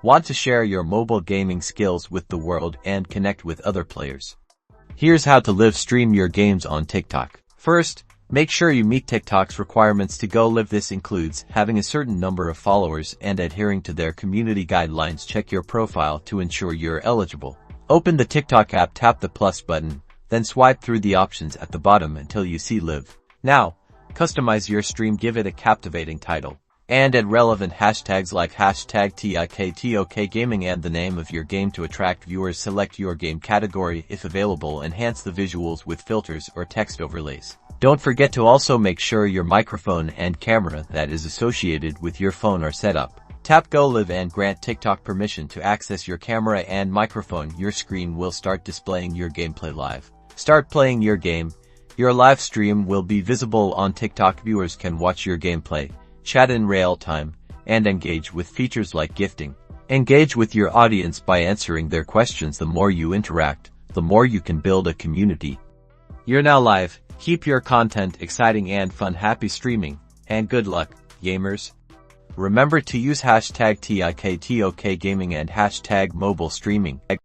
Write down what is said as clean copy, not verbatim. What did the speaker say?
Want to share your mobile gaming skills with the world and connect with other players? Here's how to live stream your games on TikTok. First, make sure you meet TikTok's requirements to go live. This includes having a certain number of followers and adhering to their community guidelines. Check your profile to ensure you're eligible. Open the TikTok app, tap the plus button, then swipe through the options at the bottom until you see live. Now, customize your stream, give it a captivating title, and add relevant hashtags like hashtag TikTok Gaming and the name of your game to attract viewers. Select your game category if available. Enhance the visuals with filters or text overlays. Don't forget to also make sure your microphone and camera that is associated with your phone are set up. Tap Go Live and grant TikTok permission to access your camera and microphone. Your screen will start displaying your gameplay live. Start playing your game. Your live stream will be visible on TikTok. Viewers can watch your gameplay, chat in real time, and engage with features like gifting. Engage with your audience by answering their questions. The more you interact, the more you can build a community. You're now live. Keep your content exciting and fun. Happy streaming, and good luck, gamers. Remember to use hashtag TikTok Gaming and hashtag mobile streaming.